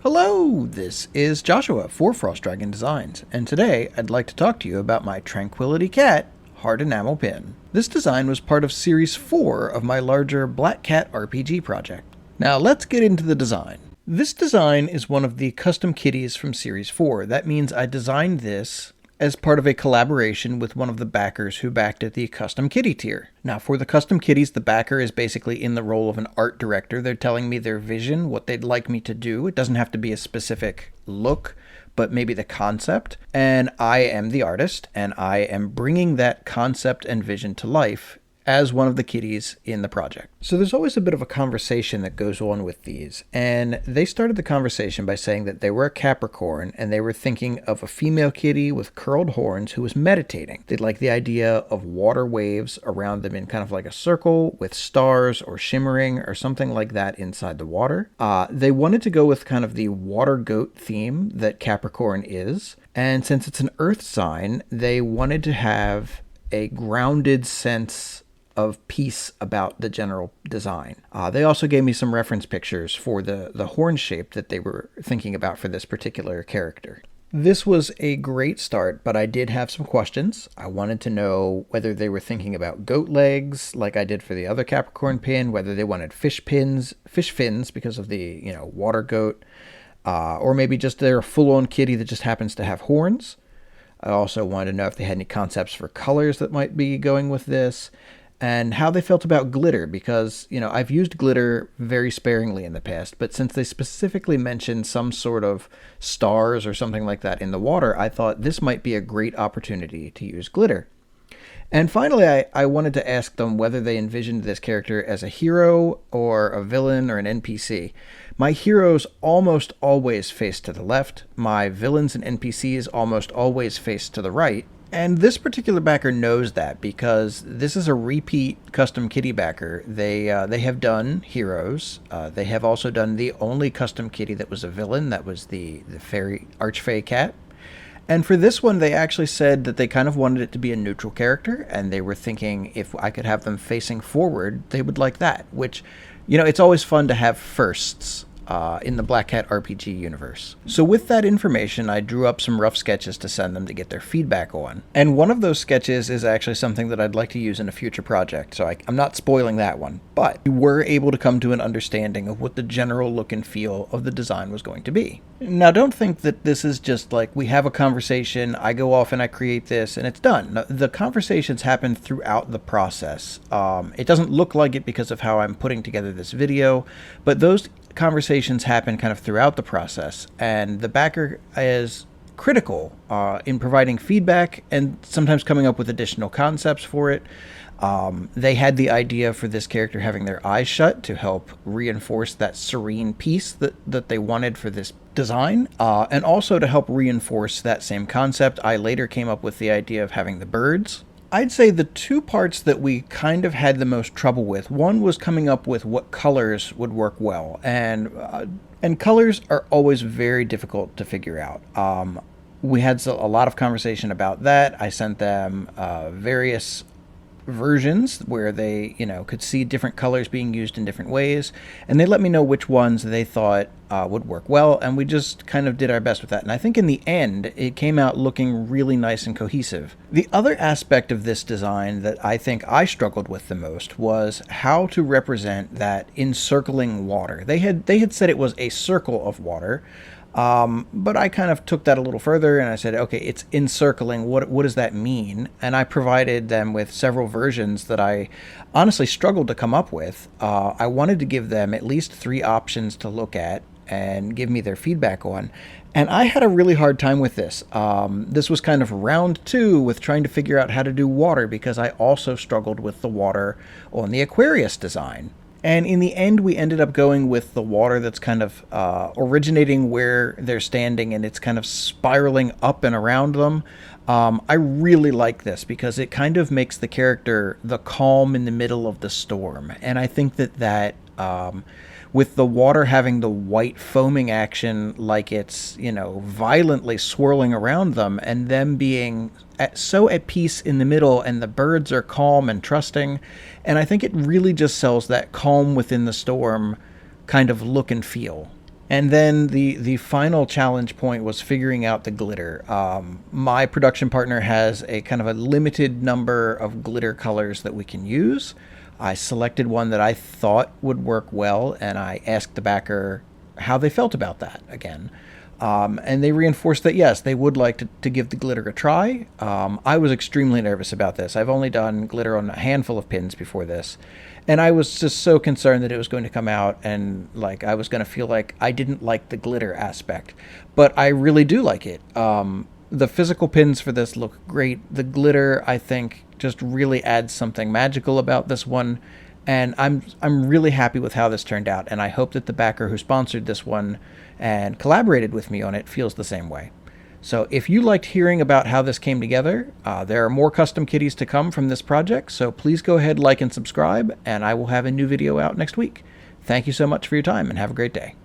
Hello, this is Joshua for Frost Dragon Designs, and today I'd like to talk to you about my Tranquility Cat Hard Enamel Pin. This design was part of Series 4 of my larger Black Cat RPG project. Now let's get into the design. This design is one of the Custom Kitties from Series 4. That means I designed this as part of a collaboration with one of the backers who backed at the Custom Kitty tier. Now for the Custom Kitties, the backer is basically in the role of an art director. They're telling me their vision, what they'd like me to do. It doesn't have to be a specific look, but maybe the concept. And I am the artist, and I am bringing that concept and vision to life as one of the kitties in the project. So there's always a bit of a conversation that goes on with these, and they started the conversation by saying that they were a Capricorn and they were thinking of a female kitty with curled horns who was meditating. They'd like the idea of water waves around them in kind of like a circle with stars or shimmering or something like that inside the water. They wanted to go with kind of the water goat theme that Capricorn is, and since it's an earth sign, they wanted to have a grounded sense of peace about the general design. They also gave me some reference pictures for the horn shape that they were thinking about for this particular character. This was a great start, but I did have some questions. I wanted to know whether they were thinking about goat legs like I did for the other Capricorn pin, whether they wanted fish fins because of the, water goat, or maybe just they're a full-on kitty that just happens to have horns. I also wanted to know if they had any concepts for colors that might be going with this, and how they felt about glitter, because, I've used glitter very sparingly in the past, but since they specifically mentioned some sort of stars or something like that in the water, I thought this might be a great opportunity to use glitter. And finally, I wanted to ask them whether they envisioned this character as a hero or a villain or an NPC. My heroes almost always face to the left. My villains and NPCs almost always face to the right. And this particular backer knows that because this is a repeat Custom Kitty backer. They have done heroes. They have also done the only Custom Kitty that was a villain. That was the fairy Archfey cat. And for this one, they actually said that they kind of wanted it to be a neutral character, and they were thinking if I could have them facing forward, they would like that, which, it's always fun to have firsts in the Black Cat RPG universe. So with that information, I drew up some rough sketches to send them to get their feedback on. And one of those sketches is actually something that I'd like to use in a future project, so I'm not spoiling that one. But we were able to come to an understanding of what the general look and feel of the design was going to be. Now, don't think that this is just like we have a conversation, I go off and I create this, and it's done. No, the conversations happen throughout the process. It doesn't look like it because of how I'm putting together this video, but those conversations happen kind of throughout the process, and the backer is critical in providing feedback and sometimes coming up with additional concepts for it. They had the idea for this character having their eyes shut to help reinforce that serene peace that they wanted for this design, and also to help reinforce that same concept, I later came up with the idea of having the birds. I'd say the two parts that we kind of had the most trouble with, one was coming up with what colors would work well, and colors are always very difficult to figure out. We had a lot of conversation about that. I sent them various versions where they, could see different colors being used in different ways, and they let me know which ones they thought would work well, and we just kind of did our best with that. And I think in the end, it came out looking really nice and cohesive. The other aspect of this design that I think I struggled with the most was how to represent that encircling water. They had said it was a circle of water, but I kind of took that a little further and I said, okay, it's encircling. What does that mean? And I provided them with several versions that I honestly struggled to come up with. I wanted to give them at least 3 options to look at and give me their feedback on. And I had a really hard time with this. This was kind of round 2 with trying to figure out how to do water, because I also struggled with the water on the Aquarius design. And in the end, we ended up going with the water that's kind of originating where they're standing, and it's kind of spiraling up and around them. I really like this because it kind of makes the character the calm in the middle of the storm. And I think that with the water having the white foaming action, like it's, violently swirling around them, and them being so at peace in the middle, and the birds are calm and trusting. And I think it really just sells that calm within the storm kind of look and feel. And then the final challenge point was figuring out the glitter. My production partner has a kind of a limited number of glitter colors that we can use. I selected one that I thought would work well, and I asked the backer how they felt about that again. And they reinforced that, yes, they would like to give the glitter a try. I was extremely nervous about this. I've only done glitter on a handful of pins before this. And I was just so concerned that it was going to come out and like I was going to feel like I didn't like the glitter aspect. But I really do like it. The physical pins for this look great. The glitter, I think, just really adds something magical about this one. And I'm really happy with how this turned out. And I hope that the backer who sponsored this one and collaborated with me on it feels the same way. So if you liked hearing about how this came together, there are more custom kitties to come from this project, so please go ahead, like, and subscribe, and I will have a new video out next week. Thank you so much for your time, and have a great day.